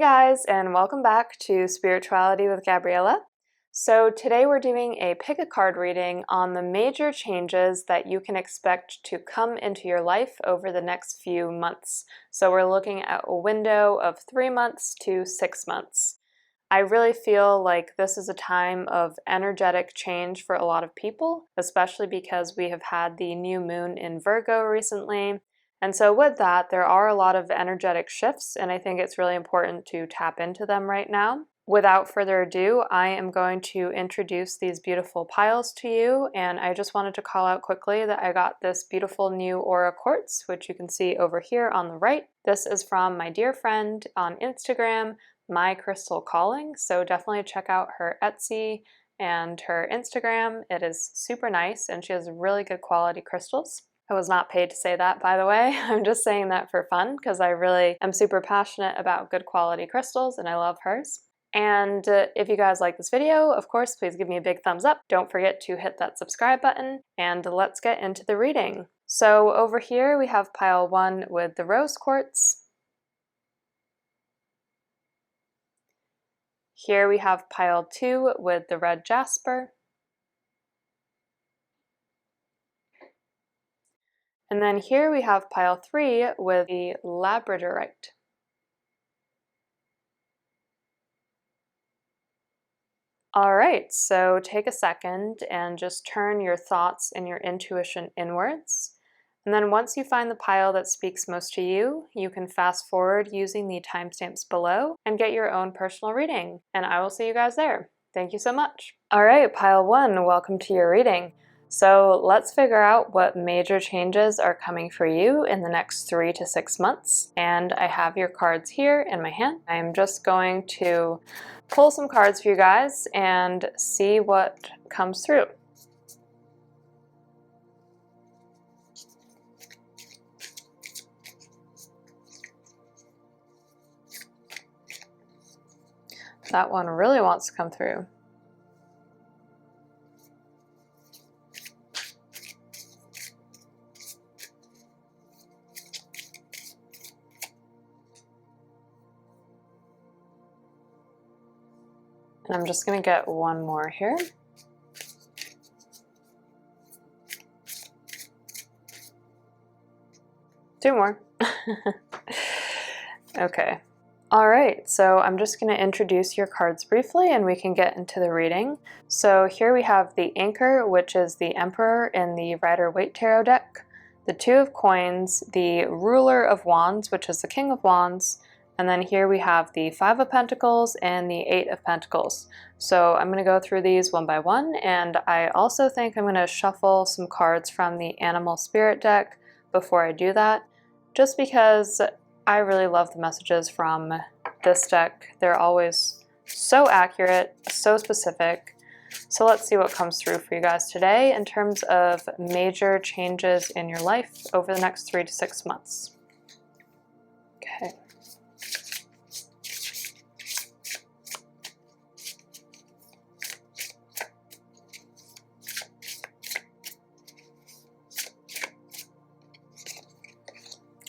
Hey guys, and welcome back to Spirituality with Gabriella. So today we're doing a pick a card reading on the major changes that you can expect to come into your life over the next few months. So we're looking at a window of 3 months to 6 months. I really feel like this is a time of energetic change for a lot of people, especially because we have had the new moon in Virgo recently. And so with that, there are a lot of energetic shifts, and I think it's really important to tap into them right now. Without further ado, I am going to introduce these beautiful piles to you, and I just wanted to call out quickly that I got this beautiful new aura quartz, which you can see over here on the right. This is from my dear friend on Instagram, My Crystal Calling, so definitely check out her Etsy and her Instagram. It is super nice, and she has really good quality crystals. I was not paid to say that, by the way. I'm just saying that for fun because I really am super passionate about good quality crystals and I love hers. And if you guys like this video, of course, please give me a big thumbs up. Don't forget to hit that subscribe button, and let's get into the reading. So over here we have pile 1 with the rose quartz. Here we have pile 2 with the red jasper. And then here we have pile 3 with the Labradorite. All right, so take a second and just turn your thoughts and your intuition inwards. And then once you find the pile that speaks most to you, you can fast forward using the timestamps below and get your own personal reading. And I will see you guys there. Thank you so much. All right, pile 1, welcome to your reading. So let's figure out what major changes are coming for you in the next 3 to 6 months. And I have your cards here in my hand. I'm just going to pull some cards for you guys and see what comes through. That one really wants to come through. And I'm just going to get one more here. Two more. Okay. All right, so I'm just going to introduce your cards briefly and we can get into the reading. So here we have the Anchor, which is the Emperor in the Rider-Waite Tarot deck, the Two of Coins, the Ruler of Wands, which is the King of Wands, and then here we have the Five of Pentacles and the Eight of Pentacles. So I'm going to go through these one by one, and I also think I'm going to shuffle some cards from the Animal Spirit deck before I do that, just because I really love the messages from this deck. They're always so accurate, so specific. So let's see what comes through for you guys today in terms of major changes in your life over the next 3 to 6 months. Okay.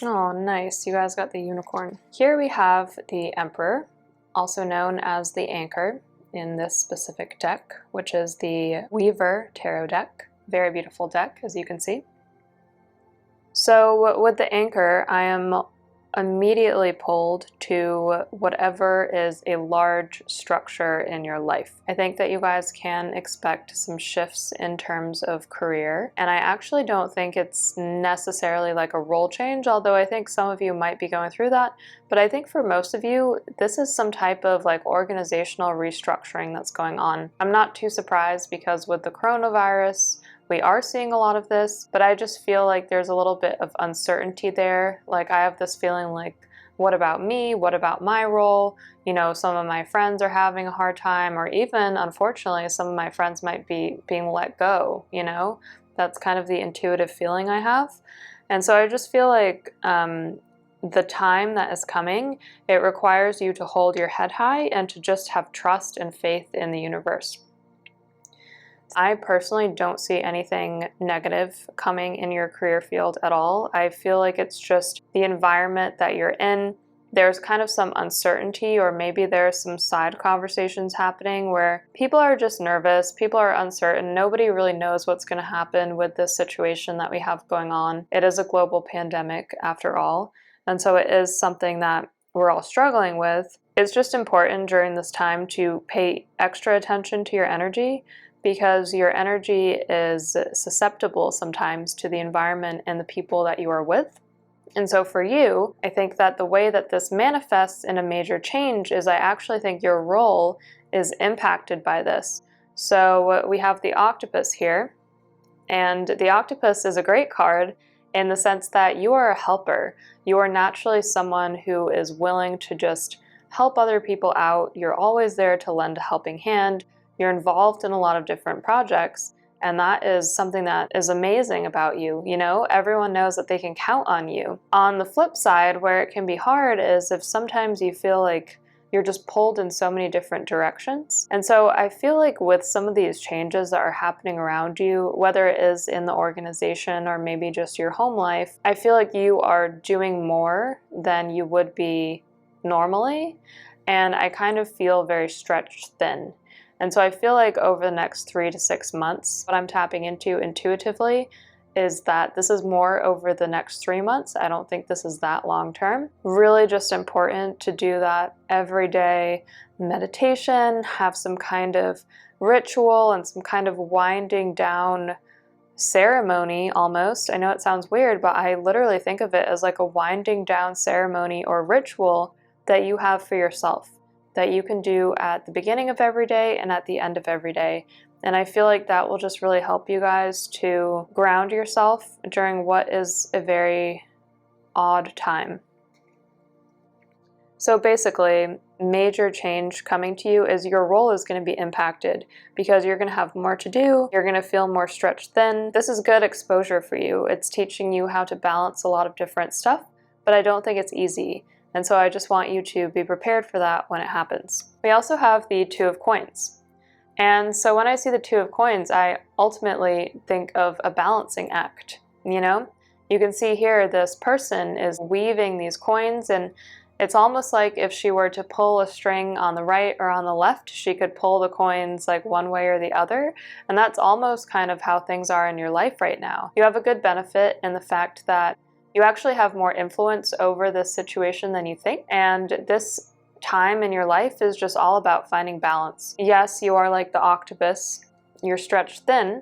Oh, nice. You guys got the unicorn. Here we have the Emperor, also known as the Anchor in this specific deck, which is the Weaver Tarot deck. Very beautiful deck, as you can see. So with the Anchor, I am immediately pulled to whatever is a large structure in your life. I think that you guys can expect some shifts in terms of career, and I actually don't think it's necessarily like a role change, although I think some of you might be going through that. But I think for most of you, this is some type of like organizational restructuring that's going on. I'm not too surprised because with the coronavirus, we are seeing a lot of this, but I just feel like there's a little bit of uncertainty there. Like I have this feeling like, what about me? What about my role? You know, some of my friends are having a hard time, or even, unfortunately, some of my friends might be being let go, you know? That's kind of the intuitive feeling I have. And so I just feel like the time that is coming, it requires you to hold your head high and to just have trust and faith in the universe. I personally don't see anything negative coming in your career field at all. I feel like it's just the environment that you're in there's kind of some uncertainty, or maybe there's some side conversations happening where people are just nervous, people are uncertain, nobody really knows what's going to happen with this situation that we have going on. It is a global pandemic after all, and so it is something that we're all struggling with. It's just important during this time to pay extra attention to your energy, because your energy is susceptible sometimes to the environment and the people that you are with. And so for you, I think that the way that this manifests in a major change is I actually think your role is impacted by this. So we have the octopus here, and the octopus is a great card in the sense that you are a helper. You are naturally someone who is willing to just help other people out. You're always there to lend a helping hand. You're involved in a lot of different projects. And that is something that is amazing about you. You know, everyone knows that they can count on you. On the flip side, where it can be hard is if sometimes you feel like you're just pulled in so many different directions. And so I feel like with some of these changes that are happening around you, whether it is in the organization or maybe just your home life, I feel like you are doing more than you would be normally. And I kind of feel very stretched thin. And so I feel like over the next 3 to 6 months, what I'm tapping into intuitively is that this is more over the next 3 months. I don't think this is that long term. Really just important to do that everyday meditation, have some kind of ritual and some kind of winding down ceremony almost. I know it sounds weird, but I literally think of it as like a winding down ceremony or ritual that you have for yourself, that you can do at the beginning of every day and at the end of every day. And I feel like that will just really help you guys to ground yourself during what is a very odd time. So basically, major change coming to you is your role is going to be impacted because you're going to have more to do. You're going to feel more stretched thin. This is good exposure for you. It's teaching you how to balance a lot of different stuff, but I don't think it's easy. And so I just want you to be prepared for that when it happens. We also have the Two of Coins. And so when I see the Two of Coins, I ultimately think of a balancing act, you know? You can see here this person is weaving these coins, and it's almost like if she were to pull a string on the right or on the left, she could pull the coins like one way or the other. And that's almost kind of how things are in your life right now. You have a good benefit in the fact that you actually have more influence over this situation than you think. And this time in your life is just all about finding balance. Yes, you are like the octopus, you're stretched thin,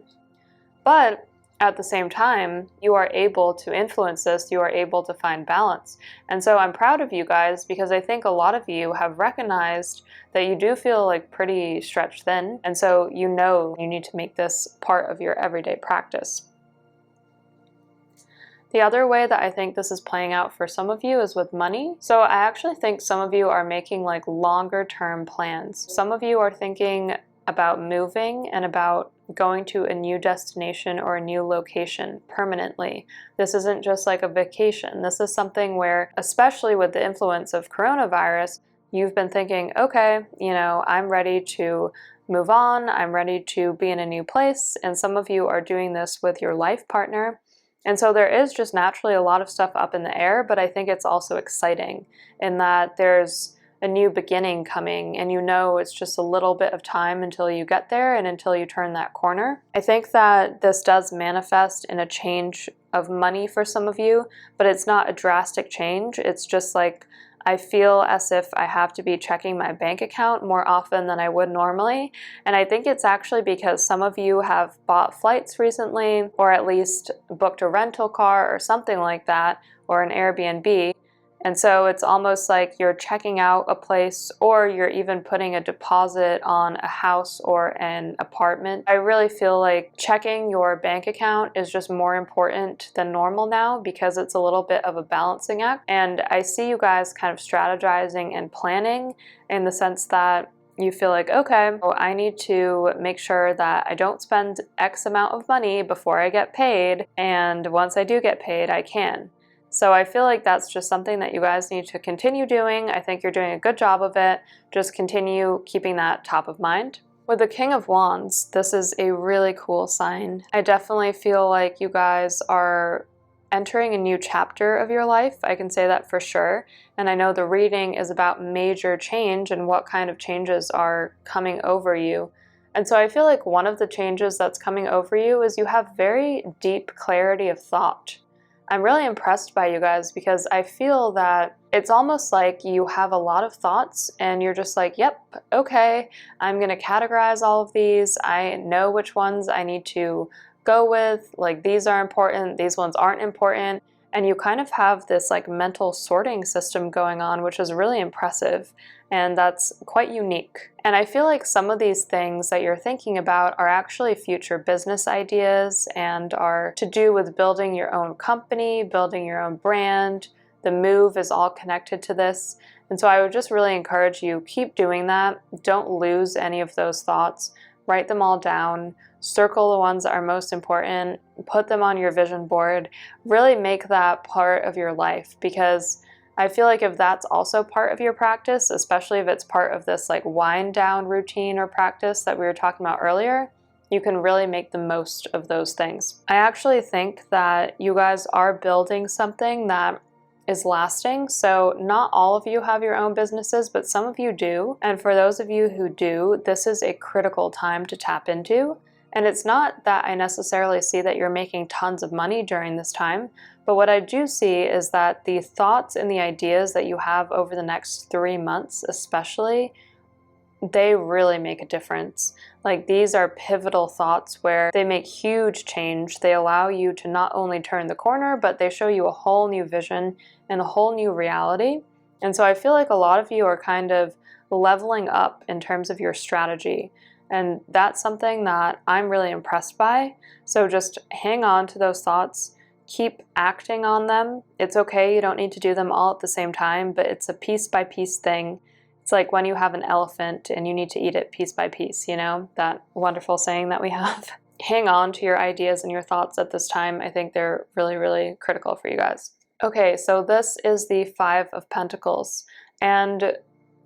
but at the same time, you are able to influence this, you are able to find balance. And so I'm proud of you guys because I think a lot of you have recognized that you do feel like pretty stretched thin. And so you know you need to make this part of your everyday practice. The other way that I think this is playing out for some of you is with money. So I actually think some of you are making like longer term plans. Some of you are thinking about moving and about going to a new destination or a new location permanently. This isn't just like a vacation. This is something where, especially with the influence of coronavirus, you've been thinking, okay, you know, I'm ready to move on. I'm ready to be in a new place. And some of you are doing this with your life partner. And so there is just naturally a lot of stuff up in the air, but I think it's also exciting in that there's a new beginning coming, and you know it's just a little bit of time until you get there and until you turn that corner. I think that this does manifest in a change of money for some of you, but it's not a drastic change. It's just like I feel as if I have to be checking my bank account more often than I would normally. And I think it's actually because some of you have bought flights recently, or at least booked a rental car or something like that, or an Airbnb. And so it's almost like you're checking out a place, or you're even putting a deposit on a house or an apartment. I really feel like checking your bank account is just more important than normal now because it's a little bit of a balancing act. And I see you guys kind of strategizing and planning in the sense that you feel like, okay, well, I need to make sure that I don't spend X amount of money before I get paid. And once I do get paid, I can. So I feel like that's just something that you guys need to continue doing. I think you're doing a good job of it. Just continue keeping that top of mind. With the King of Wands, this is a really cool sign. I definitely feel like you guys are entering a new chapter of your life. I can say that for sure. And I know the reading is about major change and what kind of changes are coming over you. And so I feel like one of the changes that's coming over you is you have very deep clarity of thought. I'm really impressed by you guys because I feel that it's almost like you have a lot of thoughts and you're just like, yep, okay, I'm going to categorize all of these. I know which ones I need to go with. Like, these are important, these ones aren't important. And you kind of have this like mental sorting system going on, which is really impressive. And that's quite unique. And I feel like some of these things that you're thinking about are actually future business ideas and are to do with building your own company, building your own brand. The move is all connected to this. And so I would just really encourage you, keep doing that. Don't lose any of those thoughts. Write them all down. Circle the ones that are most important. Put them on your vision board. Really make that part of your life, because I feel like if that's also part of your practice, especially if it's part of this like wind down routine or practice that we were talking about earlier, you can really make the most of those things. I actually think that you guys are building something that is lasting. So not all of you have your own businesses, but some of you do. And for those of you who do, this is a critical time to tap into. And it's not that I necessarily see that you're making tons of money during this time, but what I do see is that the thoughts and the ideas that you have over the next 3 months especially, they really make a difference. Like, these are pivotal thoughts where they make huge change. They allow you to not only turn the corner, but they show you a whole new vision and a whole new reality. And so I feel like a lot of you are kind of leveling up in terms of your strategy. And that's something that I'm really impressed by. So just hang on to those thoughts. Keep acting on them. It's okay, you don't need to do them all at the same time, but it's a piece by piece thing. It's like when you have an elephant and you need to eat it piece by piece, you know, that wonderful saying that we have. Hang on to your ideas and your thoughts at this time. I think they're really, really critical for you guys. Okay, so this is the Five of Pentacles. And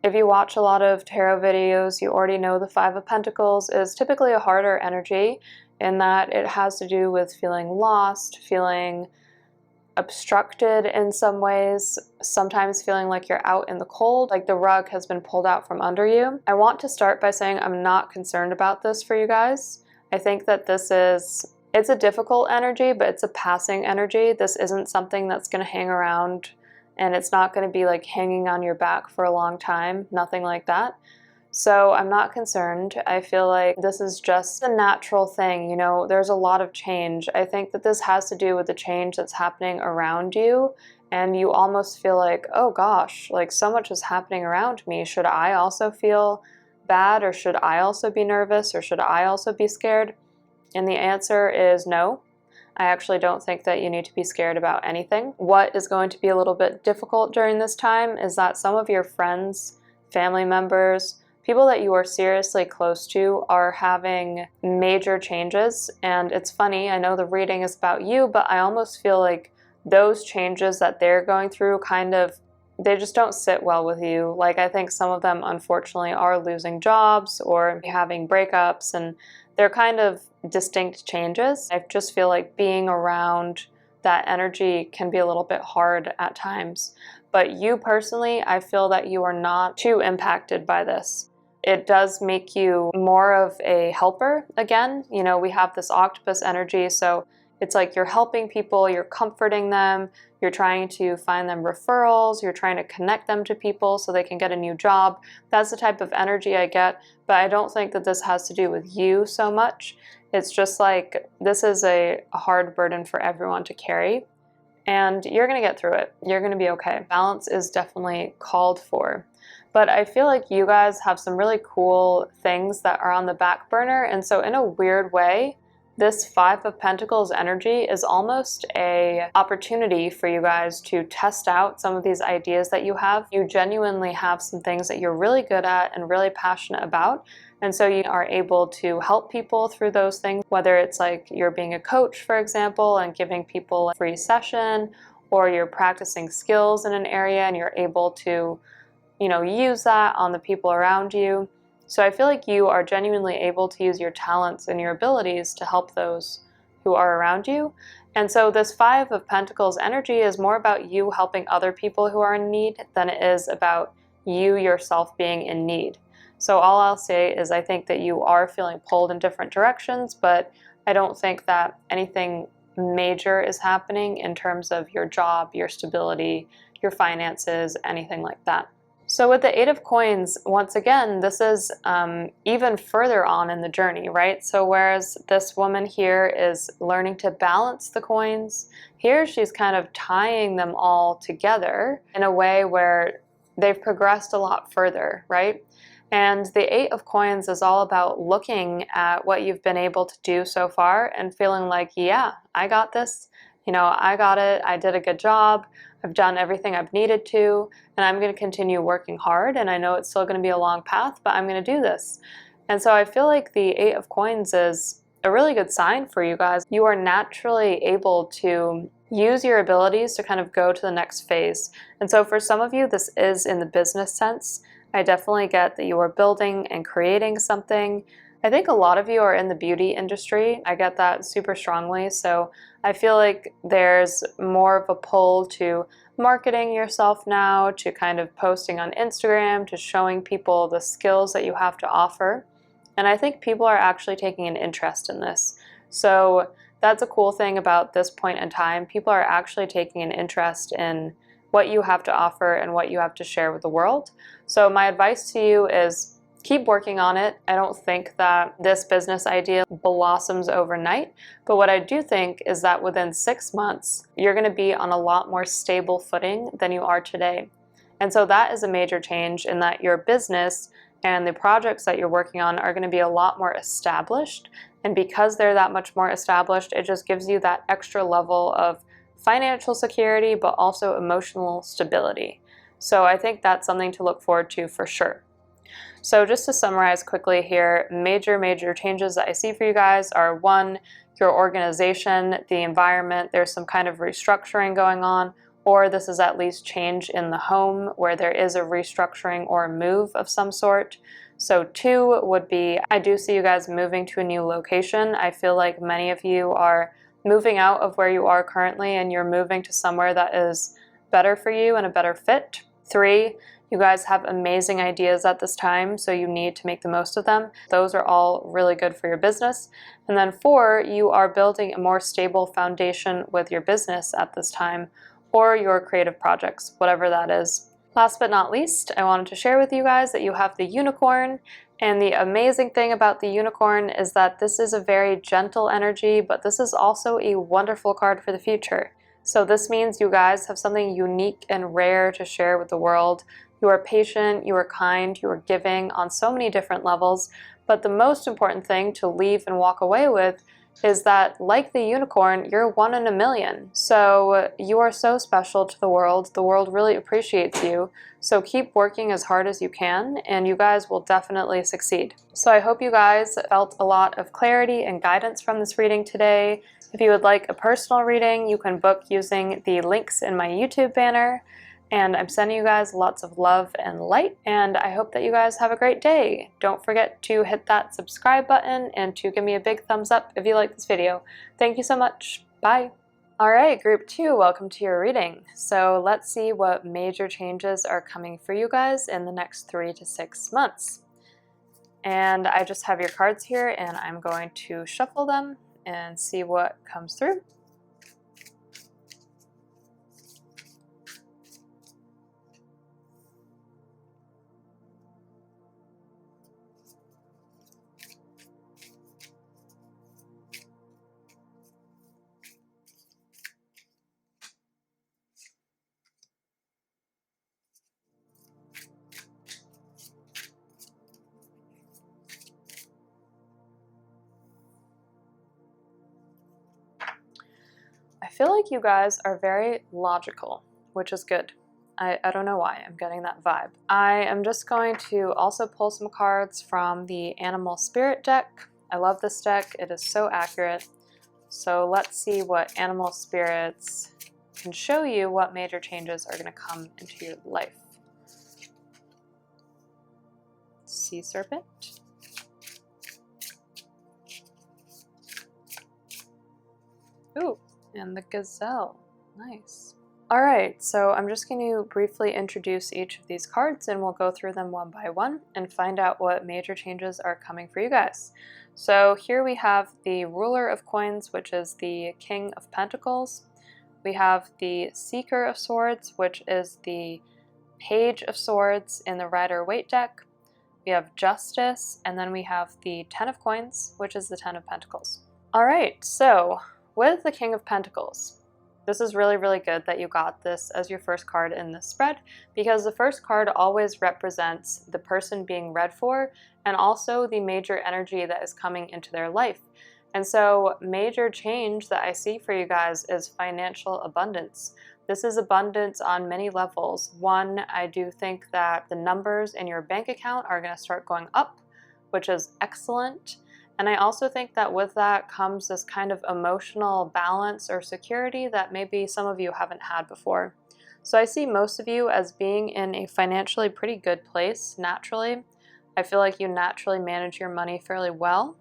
if you watch a lot of tarot videos, you already know the Five of Pentacles is typically a harder energy in that it has to do with feeling lost, feeling obstructed in some ways, sometimes feeling like you're out in the cold, like the rug has been pulled out from under you. I want to start by saying I'm not concerned about this for you guys. I think that it's a difficult energy, but it's a passing energy. This isn't something that's going to hang around, and it's not going to be like hanging on your back for a long time, nothing like that. So I'm not concerned. I feel like this is just a natural thing. You know, there's a lot of change. I think that this has to do with the change that's happening around you. And you almost feel like, oh gosh, like so much is happening around me. Should I also feel bad, or should I also be nervous, or should I also be scared? And the answer is no. I actually don't think that you need to be scared about anything. What is going to be a little bit difficult during this time is that some of your friends, family members, people that you are seriously close to are having major changes. And it's funny, I know the reading is about you, but I almost feel like those changes that they're going through they just don't sit well with you. Like, I think some of them unfortunately are losing jobs or having breakups, and they're kind of distinct changes. I just feel like being around that energy can be a little bit hard at times. But you personally, I feel that you are not too impacted by this. It does make you more of a helper again. You know, we have this octopus energy, so it's like you're helping people, you're comforting them, you're trying to find them referrals, you're trying to connect them to people so they can get a new job. That's the type of energy I get, but I don't think that this has to do with you so much. It's just like, this is a hard burden for everyone to carry, and you're gonna get through it. You're gonna be okay. Balance is definitely called for. But I feel like you guys have some really cool things that are on the back burner, and so in a weird way, this Five of Pentacles energy is almost an opportunity for you guys to test out some of these ideas that you have. You genuinely have some things that you're really good at and really passionate about. And so you are able to help people through those things, whether it's like you're being a coach, for example, and giving people a free session, or you're practicing skills in an area and you're able to, you know, use that on the people around you. So I feel like you are genuinely able to use your talents and your abilities to help those who are around you. And so this Five of Pentacles energy is more about you helping other people who are in need than it is about you yourself being in need. So all I'll say is I think that you are feeling pulled in different directions, but I don't think that anything major is happening in terms of your job, your stability, your finances, anything like that. So with the Eight of Coins, once again, this is even further on in the journey, right? So whereas this woman here is learning to balance the coins, here she's kind of tying them all together in a way where they've progressed a lot further, right? And the Eight of Coins is all about looking at what you've been able to do so far and feeling like, yeah, I got this. You know, I got it. I did a good job. I've done everything I've needed to, and I'm going to continue working hard. And I know it's still going to be a long path, but I'm going to do this. And so I feel like the Eight of Coins is a really good sign for you guys. You are naturally able to use your abilities to kind of go to the next phase. And so for some of you, this is in the business sense. I definitely get that you are building and creating something. I think a lot of you are in the beauty industry. I get that super strongly. So I feel like there's more of a pull to marketing yourself now, to kind of posting on Instagram, to showing people the skills that you have to offer. And I think people are actually taking an interest in this. So that's a cool thing about this point in time. People are actually taking an interest in what you have to offer and what you have to share with the world. So my advice to you is keep working on it. I don't think that this business idea blossoms overnight, but what I do think is that within 6 months, you're going to be on a lot more stable footing than you are today. And so that is a major change in that your business and the projects that you're working on are going to be a lot more established. And because they're that much more established, it just gives you that extra level of financial security, but also emotional stability. So I think that's something to look forward to for sure. So just to summarize quickly here, major changes that I see for you guys are: one, your organization, the environment, there's some kind of restructuring going on, or this is at least change in the home where there is a restructuring or a move of some sort. So two would be, I do see you guys moving to a new location. I feel like many of you are moving out of where you are currently and you're moving to somewhere that is better for you and a better fit. Three, you guys have amazing ideas at this time, so you need to make the most of them. Those are all really good for your business. And then four, you are building a more stable foundation with your business at this time, or your creative projects, whatever that is. Last but not least, I wanted to share with you guys that you have the unicorn. And the amazing thing about the unicorn is that this is a very gentle energy, but this is also a wonderful card for the future. So this means you guys have something unique and rare to share with the world. You are patient, you are kind, you are giving on so many different levels. But the most important thing to leave and walk away with is that, like the unicorn, you're one in a million. So you are so special to the world. The world really appreciates you. So keep working as hard as you can, and you guys will definitely succeed. So I hope you guys felt a lot of clarity and guidance from this reading today. If you would like a personal reading, you can book using the links in my YouTube banner. And I'm sending you guys lots of love and light, and I hope that you guys have a great day. Don't forget to hit that subscribe button and to give me a big thumbs up if you like this video. Thank you so much. Bye. Alright, group 2, welcome to your reading. So let's see what major changes are coming for you guys in the next 3 to 6 months. And I just have your cards here, and I'm going to shuffle them and see what comes through. I feel like you guys are very logical, which is good. I don't know why I'm getting that vibe. I am just going to also pull some cards from the Animal Spirit deck. I love this deck. It is so accurate. So let's see what Animal Spirits can show you what major changes are going to come into your life. Sea Serpent. Ooh, and the gazelle. Nice. All right, so I'm just going to briefly introduce each of these cards and we'll go through them one by one and find out what major changes are coming for you guys. So here we have the Ruler of Coins, which is the King of Pentacles. We have the Seeker of Swords, which is the Page of Swords in the Rider-Waite deck. We have Justice, and then we have the Ten of Coins, which is the Ten of Pentacles. All right, so with the King of Pentacles, this is really, really good that you got this as your first card in this spread, because the first card always represents the person being read for and also the major energy that is coming into their life. And so major change that I see for you guys is financial abundance. This is abundance on many levels. One, I do think that the numbers in your bank account are going to start going up, which is excellent. And I also think that with that comes this kind of emotional balance or security that maybe some of you haven't had before. So I see most of you as being in a financially pretty good place naturally. I feel like you naturally manage your money fairly well.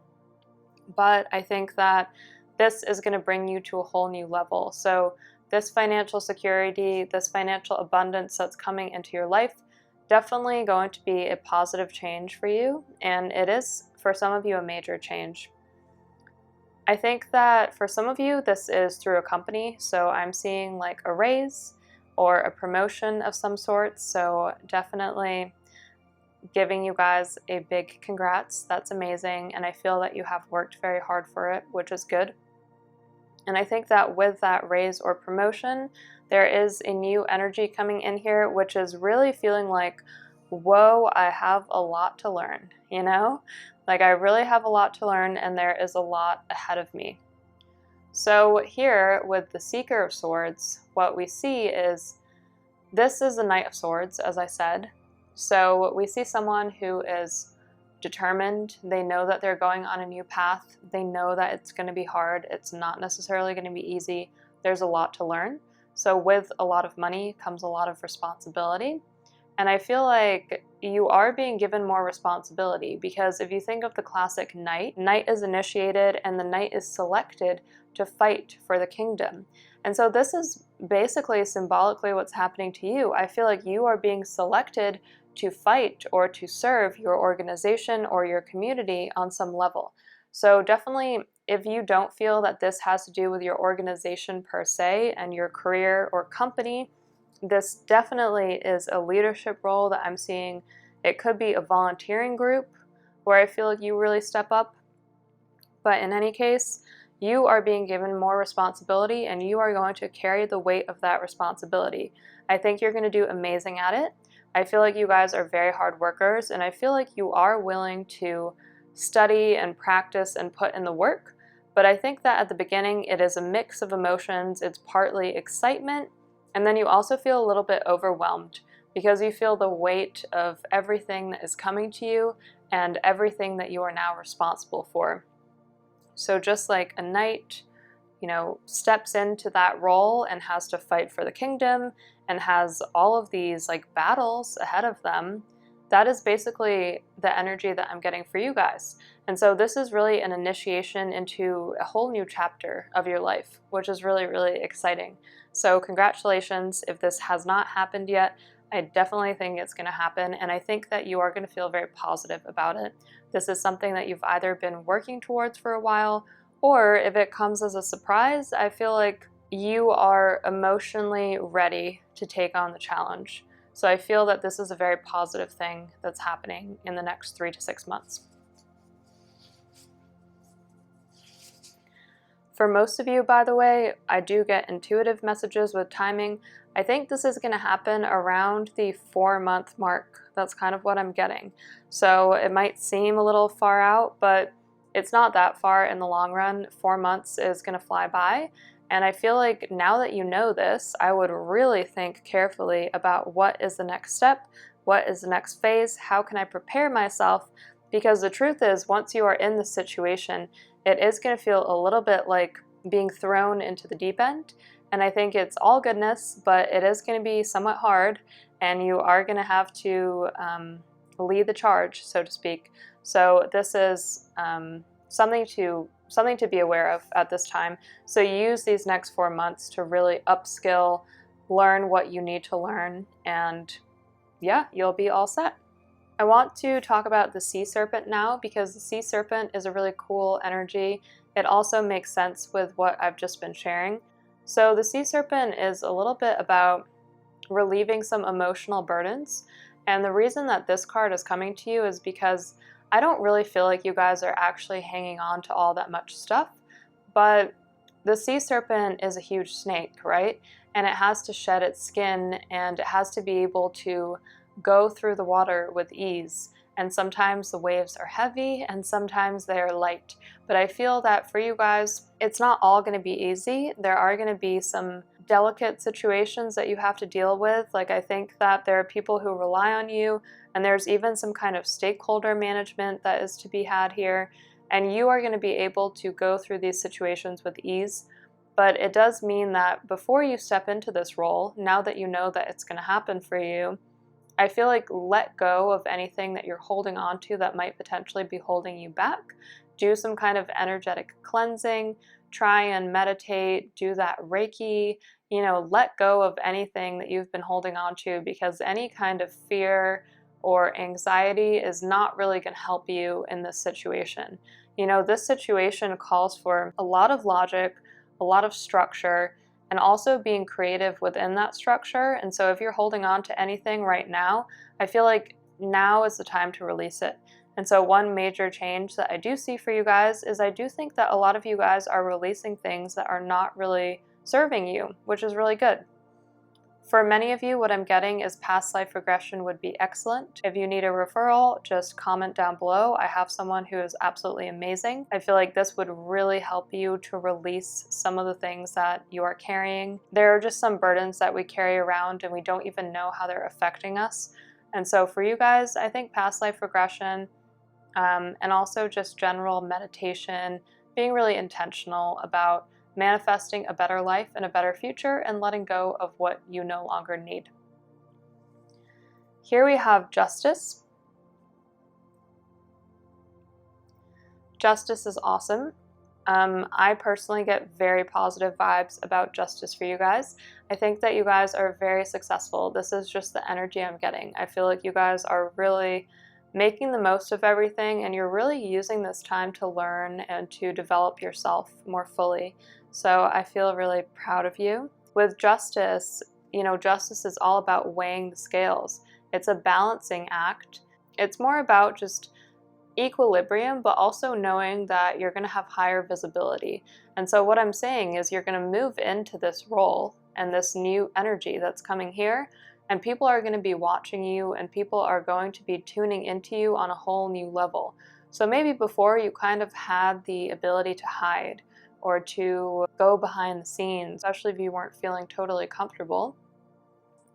But I think that this is going to bring you to a whole new level. So this financial security, this financial abundance that's coming into your life, definitely going to be a positive change for you. And it is, for some of you, a major change. I think that for some of you, this is through a company. So I'm seeing like a raise or a promotion of some sort. So definitely giving you guys a big congrats. That's amazing. And I feel that you have worked very hard for it, which is good. And I think that with that raise or promotion, there is a new energy coming in here, which is really feeling like, whoa, I have a lot to learn, you know? Like I really have a lot to learn and there is a lot ahead of me. So here with the Seeker of Swords, what we see is this is the Knight of Swords, as I said. So we see someone who is determined. They know that they're going on a new path. They know that it's going to be hard. It's not necessarily going to be easy. There's a lot to learn. So with a lot of money comes a lot of responsibility. And I feel like you are being given more responsibility because if you think of the classic knight, knight is initiated and the knight is selected to fight for the kingdom. And so this is basically symbolically what's happening to you. I feel like you are being selected to fight or to serve your organization or your community on some level. So definitely, if you don't feel that this has to do with your organization per se and your career or company, this definitely is a leadership role that I'm seeing. It could be a volunteering group where I feel like you really step up. But in any case, you are being given more responsibility and you are going to carry the weight of that responsibility. I think you're going to do amazing at it. I feel like you guys are very hard workers and I feel like you are willing to study and practice and put in the work. But I think that at the beginning it is a mix of emotions. It's partly excitement and then you also feel a little bit overwhelmed because you feel the weight of everything that is coming to you and everything that you are now responsible for. So just like a knight, you know, steps into that role and has to fight for the kingdom and has all of these like battles ahead of them, that is basically the energy that I'm getting for you guys. And so this is really an initiation into a whole new chapter of your life, which is really, really exciting. So congratulations. If this has not happened yet, I definitely think it's going to happen. And I think that you are going to feel very positive about it. This is something that you've either been working towards for a while, or if it comes as a surprise, I feel like you are emotionally ready to take on the challenge. So I feel that this is a very positive thing that's happening in the next 3 to 6 months. For most of you, by the way, I do get intuitive messages with timing. I think this is going to happen around the 4-month mark. That's kind of what I'm getting. So it might seem a little far out, but it's not that far in the long run. 4 months is going to fly by. And I feel like now that you know this, I would really think carefully about what is the next step, what is the next phase, how can I prepare myself? Because the truth is, once you are in this situation, it is going to feel a little bit like being thrown into the deep end. And I think it's all goodness, but it is going to be somewhat hard, and you are going to have to lead the charge, so to speak. So this is something to something to be aware of at this time. So use these next 4 months to really upskill, learn what you need to learn, and yeah, you'll be all set. I want to talk about the sea serpent now because the sea serpent is a really cool energy. It also makes sense with what I've just been sharing. So the sea serpent is a little bit about relieving some emotional burdens. And the reason that this card is coming to you is because I don't really feel like you guys are actually hanging on to all that much stuff, but the sea serpent is a huge snake, right? And it has to shed its skin and it has to be able to go through the water with ease. And sometimes the waves are heavy and sometimes they're light. But I feel that for you guys, it's not all going to be easy. There are going to be some delicate situations that you have to deal with. Like, I think that there are people who rely on you, and there's even some kind of stakeholder management that is to be had here. And you are going to be able to go through these situations with ease. But it does mean that before you step into this role, now that you know that it's going to happen for you, I feel like let go of anything that you're holding on to that might potentially be holding you back. Do some kind of energetic cleansing, try and meditate, do that Reiki, let go of anything that you've been holding on to, because any kind of fear or anxiety is not really going to help you in this situation. This situation calls for a lot of logic, a lot of structure, and also being creative within that structure. And so if you're holding on to anything right now, I feel like now is the time to release it. And so one major change that I do see for you guys is I do think that a lot of you guys are releasing things that are not really serving you, which is really good. For many of you, what I'm getting is past life regression would be excellent. If you need a referral, just comment down below. I have someone who is absolutely amazing. I feel like this would really help you to release some of the things that you are carrying. There are just some burdens that we carry around and we don't even know how they're affecting us. And so for you guys, I think past life regression and also just general meditation, being really intentional about manifesting a better life and a better future and letting go of what you no longer need. Here we have justice. Justice is awesome. I personally get very positive vibes about justice for you guys. I think that you guys are very successful. This is just the energy I'm getting. I feel like you guys are really making the most of everything, and you're really using this time to learn and to develop yourself more fully. So I feel really proud of you. With justice, justice is all about weighing the scales. It's a balancing act. It's more about just equilibrium, but also knowing that you're going to have higher visibility. And so what I'm saying is you're going to move into this role and this new energy that's coming here, and people are going to be watching you and people are going to be tuning into you on a whole new level. So maybe before you kind of had the ability to hide or to go behind the scenes, especially if you weren't feeling totally comfortable.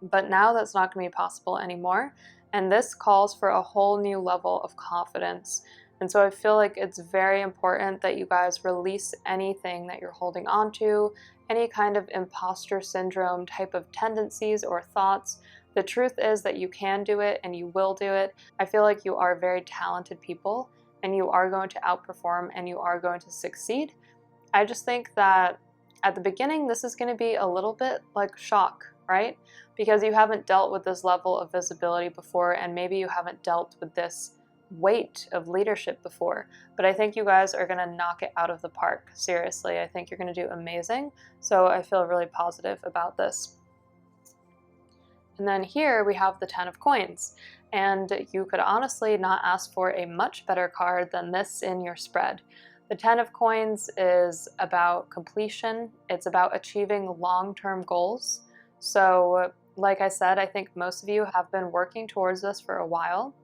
But now that's not going to be possible anymore. And this calls for a whole new level of confidence. And so I feel like it's very important that you guys release anything that you're holding on to, any kind of imposter syndrome type of tendencies or thoughts. The truth is that you can do it and you will do it. I feel like you are very talented people and you are going to outperform and you are going to succeed. I just think that at the beginning, this is going to be a little bit like shock, right? Because you haven't dealt with this level of visibility before, and maybe you haven't dealt with this weight of leadership before. But I think you guys are going to knock it out of the park. Seriously, I think you're going to do amazing. So I feel really positive about this. And then here we have the 10 of coins. And you could honestly not ask for a much better card than this in your spread. The 10 of coins is about completion. It's about achieving long-term goals. So, like I said, I think most of you have been working towards this for a while.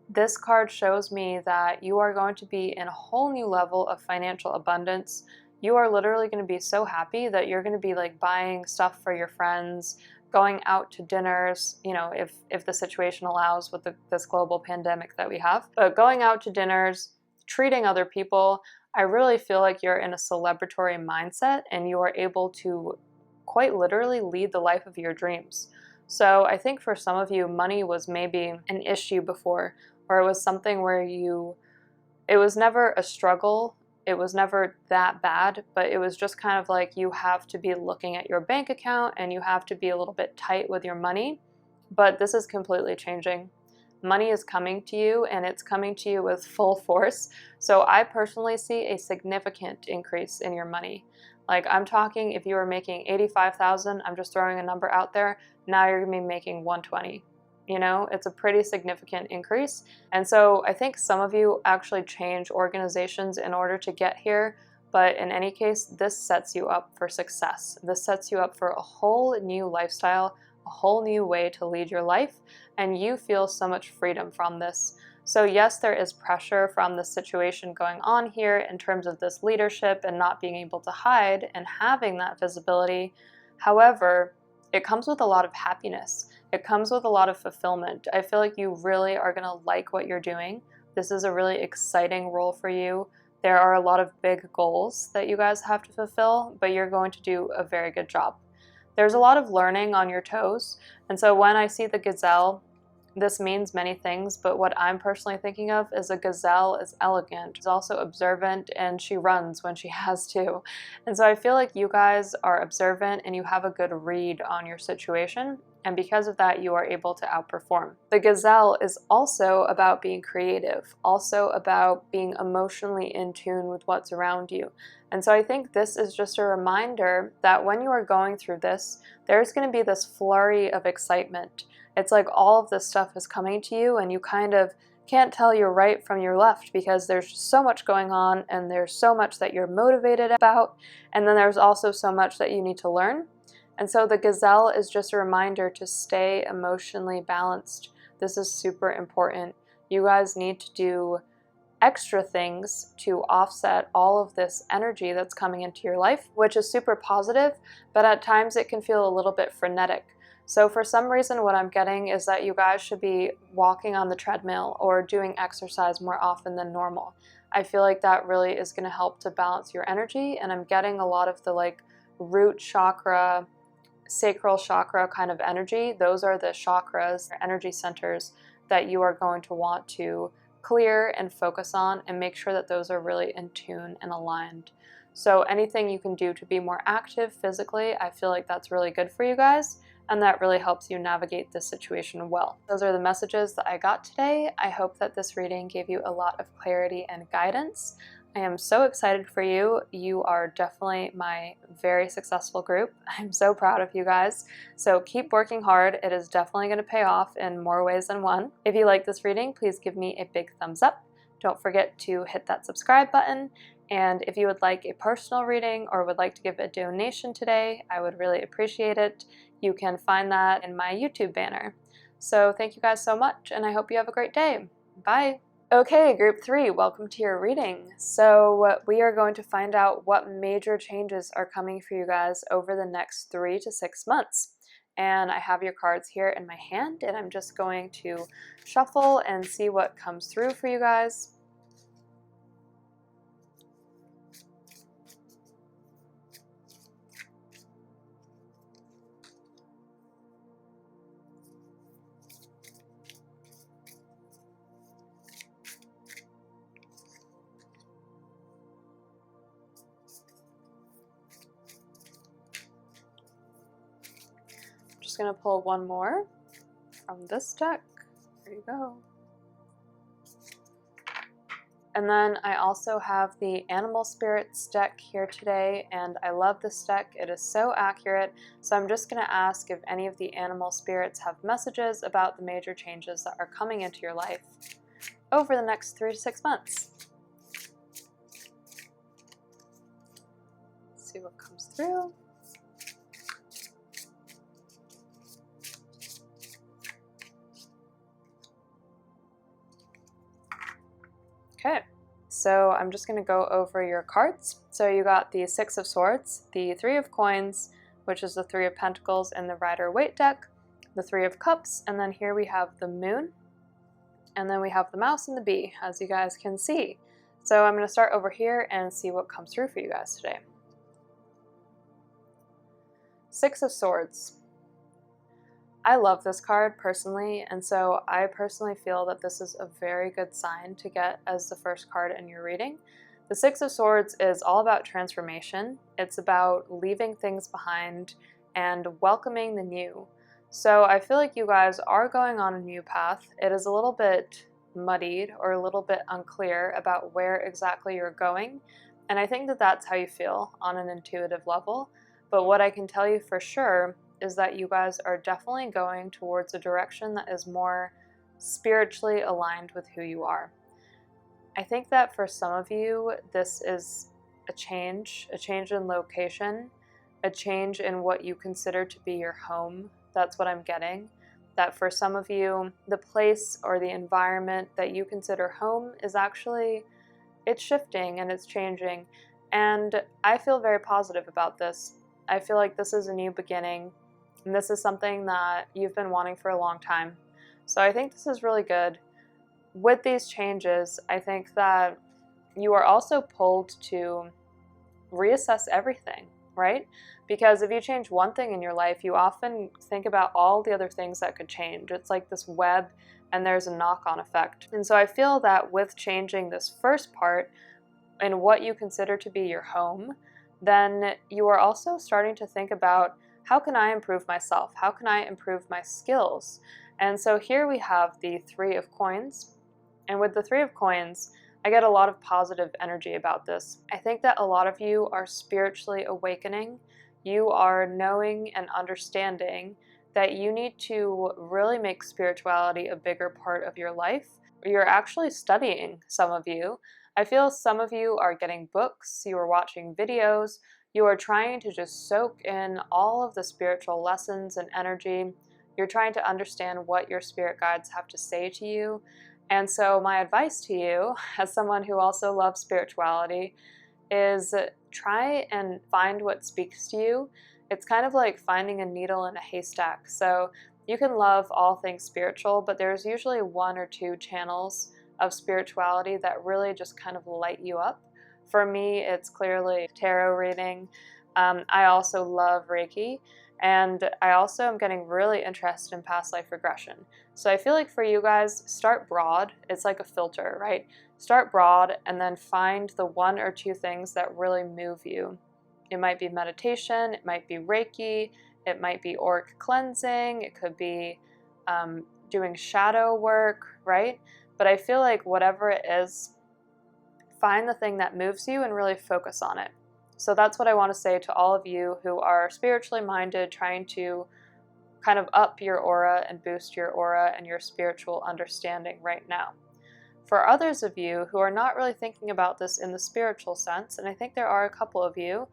This card shows me that you are going to be in a whole new level of financial abundance. You are literally going to be so happy that you're going to be like buying stuff for your friends, going out to dinners, if the situation allows with this global pandemic that we have. But going out to dinners, treating other people, I really feel like you're in a celebratory mindset and you are able to quite literally lead the life of your dreams. So I think for some of you, money was maybe an issue before, or it was something where it was never a struggle It was never that bad, but it was just kind of like you have to be looking at your bank account and you have to be a little bit tight with your money. But this is completely changing. Money is coming to you, and it's coming to you with full force. So I personally see a significant increase in your money. Like, I'm talking, if you were making 85,000, I'm just throwing a number out there, now you're gonna be making 120. You know, it's a pretty significant increase. And so I think some of you actually change organizations in order to get here. But in any case, this sets you up for success. This sets you up for a whole new lifestyle, a whole new way to lead your life, and you feel so much freedom from this. So yes, there is pressure from the situation going on here in terms of this leadership and not being able to hide and having that visibility. However, it comes with a lot of happiness. It comes with a lot of fulfillment. I feel like you really are going to like what you're doing. This is a really exciting role for you. There are a lot of big goals that you guys have to fulfill, but you're going to do a very good job. There's a lot of learning on your toes, and so when I see the gazelle, this means many things, but what I'm personally thinking of is a gazelle is elegant. She's also observant, and she runs when she has to. And so I feel like you guys are observant and you have a good read on your situation, and because of that, you are able to outperform. The gazelle is also about being creative, also about being emotionally in tune with what's around you. And so I think this is just a reminder that when you are going through this, there's going to be this flurry of excitement. It's like all of this stuff is coming to you and you kind of can't tell your right from your left because there's just so much going on and there's so much that you're motivated about, and then there's also so much that you need to learn. And so the gazelle is just a reminder to stay emotionally balanced. This is super important. You guys need to do extra things to offset all of this energy that's coming into your life, which is super positive, but at times it can feel a little bit frenetic. So for some reason, what I'm getting is that you guys should be walking on the treadmill or doing exercise more often than normal. I feel like that really is going to help to balance your energy, and I'm getting a lot of the like root chakra, sacral chakra kind of energy. Those are the chakras, energy centers that you are going to want to clear and focus on and make sure that those are really in tune and aligned. So anything you can do to be more active physically, I feel like that's really good for you guys, and that really helps you navigate this situation well. Those are the messages that I got today. I hope that this reading gave you a lot of clarity and guidance. I am so excited for you. You are definitely my very successful group. I'm so proud of you guys. So keep working hard. It is definitely going to pay off in more ways than one. If you like this reading, please give me a big thumbs up. Don't forget to hit that subscribe button. And if you would like a personal reading or would like to give a donation today, I would really appreciate it. You can find that in my YouTube banner. So thank you guys so much, and I hope you have a great day. Bye! Okay, group 3, welcome to your reading. So we are going to find out what major changes are coming for you guys over the next 3 to 6 months. And I have your cards here in my hand, and I'm just going to shuffle and see what comes through for you guys. Just going to pull one more from this deck. There you go. And then I also have the Animal Spirits deck here today, and I love this deck. It is so accurate. So I'm just going to ask if any of the animal spirits have messages about the major changes that are coming into your life over the next 3 to 6 months. Let's see what comes through. Okay, so I'm just going to go over your cards. So you got the 6 of Swords, the 3 of Coins, which is the 3 of Pentacles in the Rider-Waite deck, the 3 of Cups, and then here we have the Moon, and then we have the Mouse and the Bee, as you guys can see. So I'm going to start over here and see what comes through for you guys today. 6 of Swords. I love this card personally, and so I personally feel that this is a very good sign to get as the first card in your reading. The Six of Swords is all about transformation. It's about leaving things behind and welcoming the new. So I feel like you guys are going on a new path. It is a little bit muddied or a little bit unclear about where exactly you're going. And I think that that's how you feel on an intuitive level. But what I can tell you for sure is that you guys are definitely going towards a direction that is more spiritually aligned with who you are. I think that for some of you, this is a change in location, a change in what you consider to be your home. That's what I'm getting. That for some of you, the place or the environment that you consider home is actually, it's shifting and it's changing. And I feel very positive about this. I feel like this is a new beginning, and this is something that you've been wanting for a long time. So I think this is really good. With these changes, I think that you are also pulled to reassess everything, right? Because if you change one thing in your life, you often think about all the other things that could change. It's like this web, and there's a knock-on effect. And so I feel that with changing this first part in what you consider to be your home, then you are also starting to think about, how can I improve myself? How can I improve my skills? And so here we have the Three of Coins. And with the Three of Coins, I get a lot of positive energy about this. I think that a lot of you are spiritually awakening. You are knowing and understanding that you need to really make spirituality a bigger part of your life. You're actually studying, some of you. I feel some of you are getting books, you are watching videos, you are trying to just soak in all of the spiritual lessons and energy. You're trying to understand what your spirit guides have to say to you. And so my advice to you, as someone who also loves spirituality, is try and find what speaks to you. It's kind of like finding a needle in a haystack. So you can love all things spiritual, but there's usually one or two channels of spirituality that really just kind of light you up. For me, it's clearly tarot reading. I also love Reiki. And I also am getting really interested in past life regression. So I feel like for you guys, start broad. It's like a filter, right? Start broad and then find the one or two things that really move you. It might be meditation, it might be Reiki, it might be auric cleansing, it could be doing shadow work, right? But I feel like whatever it is, find the thing that moves you and really focus on it. So that's what I want to say to all of you who are spiritually minded, trying to kind of up your aura and boost your aura and your spiritual understanding right now. For others of you who are not really thinking about this in the spiritual sense, and I think there are a couple of you,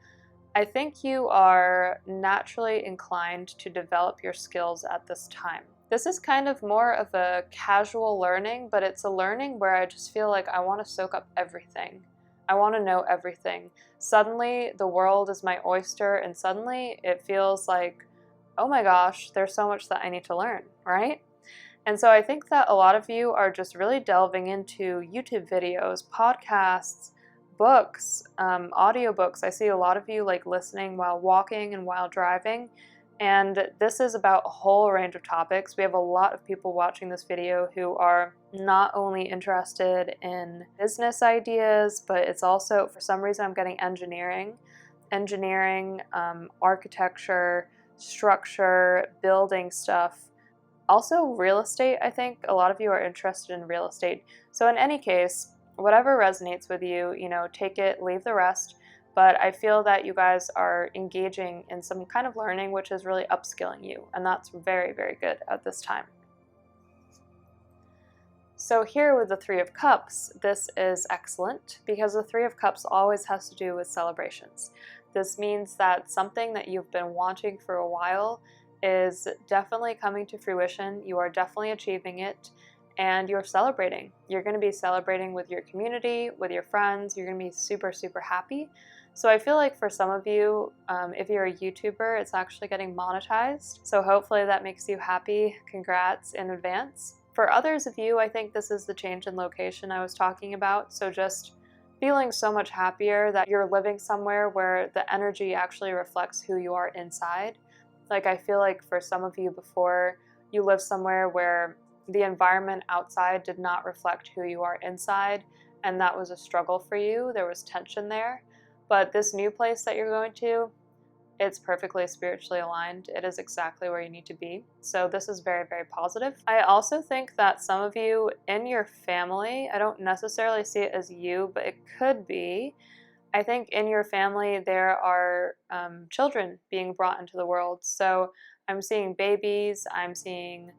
I think you are naturally inclined to develop your skills at this time. This is kind of more of a casual learning, but it's a learning where I just feel like I want to soak up everything. I want to know everything. Suddenly, the world is my oyster, and suddenly it feels like, oh my gosh, there's so much that I need to learn, right? And so I think that a lot of you are just really delving into YouTube videos, podcasts, books, audiobooks. I see a lot of you like listening while walking and while driving. And this is about a whole range of topics. We have a lot of people watching this video who are not only interested in business ideas, but it's also, for some reason, I'm getting engineering, architecture, structure, building stuff. Also real estate, I think a lot of you are interested in real estate. So in any case, whatever resonates with you, take it, leave the rest. But I feel that you guys are engaging in some kind of learning which is really upskilling you, and that's very, very good at this time. So here with the Three of Cups, this is excellent because the Three of Cups always has to do with celebrations. This means that something that you've been wanting for a while is definitely coming to fruition. You are definitely achieving it, and you're celebrating. You're going to be celebrating with your community, with your friends. You're going to be super, super happy. So I feel like for some of you, if you're a YouTuber, it's actually getting monetized. So hopefully that makes you happy. Congrats in advance. For others of you, I think this is the change in location I was talking about. So just feeling so much happier that you're living somewhere where the energy actually reflects who you are inside. Like I feel like for some of you before, you lived somewhere where the environment outside did not reflect who you are inside. and that was a struggle for you. There was tension there. But this new place that you're going to, it's perfectly spiritually aligned. It is exactly where you need to be. So this is very, very positive. I also think that some of you in your family, I don't necessarily see it as you, but it could be. I think in your family there are children being brought into the world. So I'm seeing babies, I'm seeing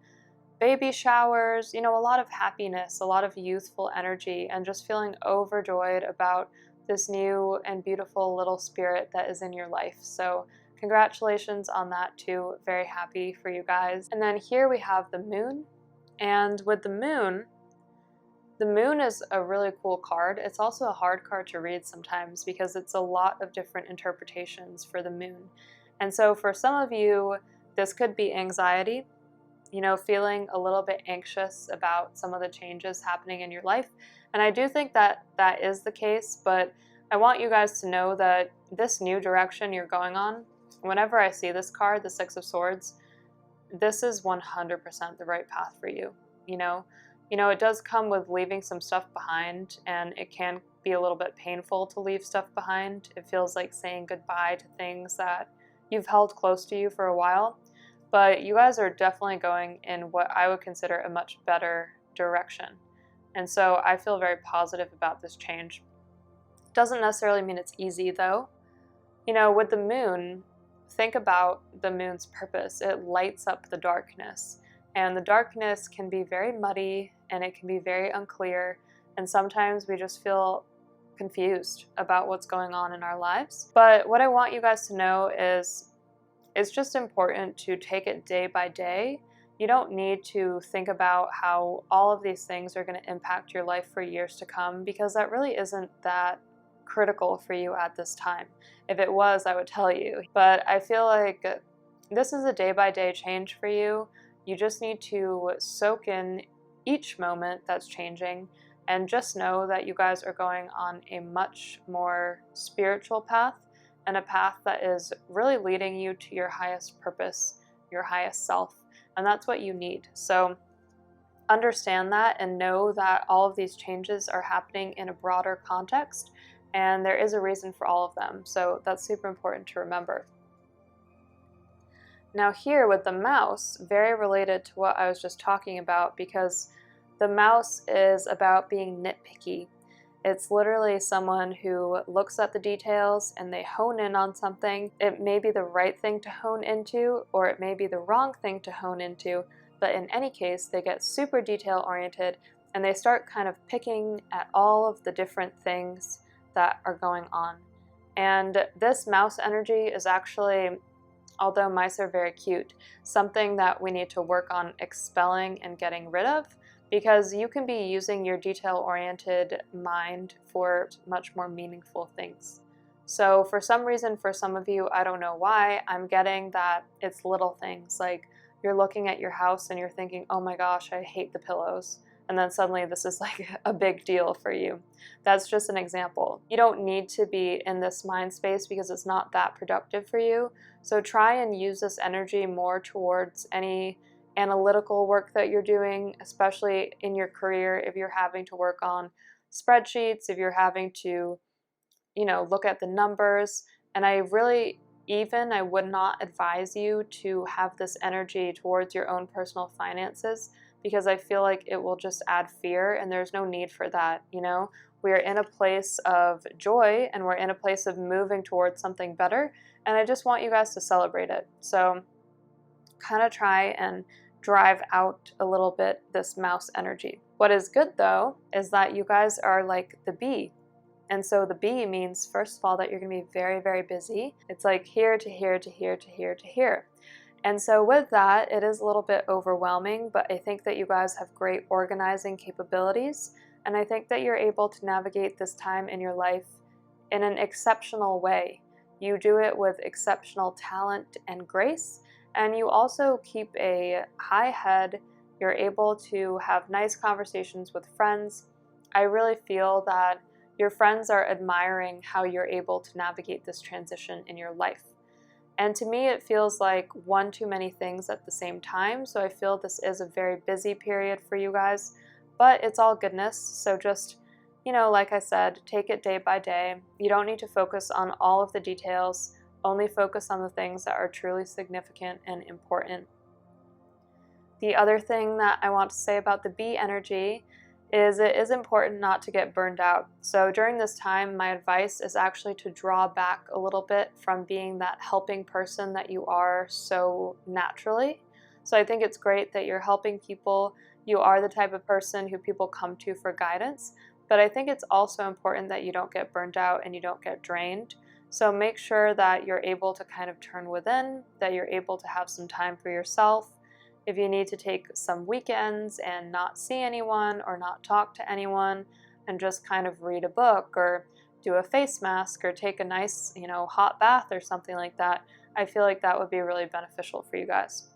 baby showers, a lot of happiness, a lot of youthful energy, and just feeling overjoyed about this new and beautiful little spirit that is in your life. So congratulations on that too. Very happy for you guys. And then here we have the moon. And with the moon is a really cool card. It's also a hard card to read sometimes because it's a lot of different interpretations for the moon. And so for some of you, this could be anxiety, feeling a little bit anxious about some of the changes happening in your life. And I do think that that is the case, but I want you guys to know that this new direction you're going on, whenever I see this card, the Six of Swords, this is 100% the right path for you. It does come with leaving some stuff behind, and it can be a little bit painful to leave stuff behind. It feels like saying goodbye to things that you've held close to you for a while. But you guys are definitely going in what I would consider a much better direction. And so I feel very positive about this change. Doesn't necessarily mean it's easy though. With the moon, think about the moon's purpose. It lights up the darkness. And the darkness can be very muddy and it can be very unclear. And sometimes we just feel confused about what's going on in our lives. But what I want you guys to know is it's just important to take it day by day. You don't need to think about how all of these things are going to impact your life for years to come, because that really isn't that critical for you at this time. If it was, I would tell you. But I feel like this is a day by day change for you. You just need to soak in each moment that's changing and just know that you guys are going on a much more spiritual path, and a path that is really leading you to your highest purpose, your highest self. And that's what you need. So understand that and know that all of these changes are happening in a broader context, and there is a reason for all of them. So that's super important to remember. Now here with the mouse, very related to what I was just talking about, because the mouse is about being nitpicky. It's literally someone who looks at the details and they hone in on something. It may be the right thing to hone into, or it may be the wrong thing to hone into, but in any case, they get super detail oriented and they start kind of picking at all of the different things that are going on. And this mouse energy is actually, although mice are very cute, something that we need to work on expelling and getting rid of, because you can be using your detail-oriented mind for much more meaningful things. So for some reason, for some of you, I don't know why, I'm getting that it's little things, like you're looking at your house and you're thinking, oh my gosh, I hate the pillows. And then suddenly this is like a big deal for you. That's just an example. You don't need to be in this mind space because it's not that productive for you. So try and use this energy more towards any analytical work that you're doing, especially in your career. If you're having to work on spreadsheets, if you're having to, look at the numbers. And I would not advise you to have this energy towards your own personal finances, because I feel like it will just add fear, and there's no need for that. We are in a place of joy and we're in a place of moving towards something better, and I just want you guys to celebrate it. So kind of try and drive out a little bit this mouse energy. What is good though is that you guys are like the bee. And so the bee means, first of all, that you're going to be very, very busy. It's like here to here to here to here to here. And so with that, it is a little bit overwhelming, but I think that you guys have great organizing capabilities. And I think that you're able to navigate this time in your life in an exceptional way. You do it with exceptional talent and grace. And you also keep a high head. You're able to have nice conversations with friends. I really feel that your friends are admiring how you're able to navigate this transition in your life. And to me, it feels like one too many things at the same time. So I feel this is a very busy period for you guys, but it's all goodness. So just like I said, take it day by day. You don't need to focus on all of the details, only focus on the things that are truly significant and important. The other thing that I want to say about the bee energy is it is important not to get burned out. So during this time, my advice is actually to draw back a little bit from being that helping person that you are so naturally. So I think it's great that you're helping people. You are the type of person who people come to for guidance, but I think it's also important that you don't get burned out and you don't get drained. So make sure that you're able to kind of turn within, that you're able to have some time for yourself. If you need to take some weekends and not see anyone or not talk to anyone and just kind of read a book or do a face mask or take a nice, hot bath or something like that, I feel like that would be really beneficial for you guys.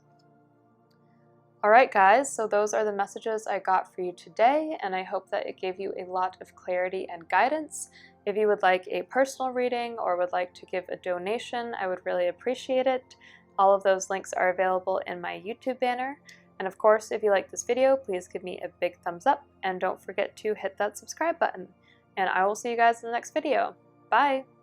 All right, guys, so those are the messages I got for you today, and I hope that it gave you a lot of clarity and guidance. If you would like a personal reading or would like to give a donation, I would really appreciate it. All of those links are available in my YouTube banner. And of course, if you like this video, please give me a big thumbs up and don't forget to hit that subscribe button. And I will see you guys in the next video. Bye!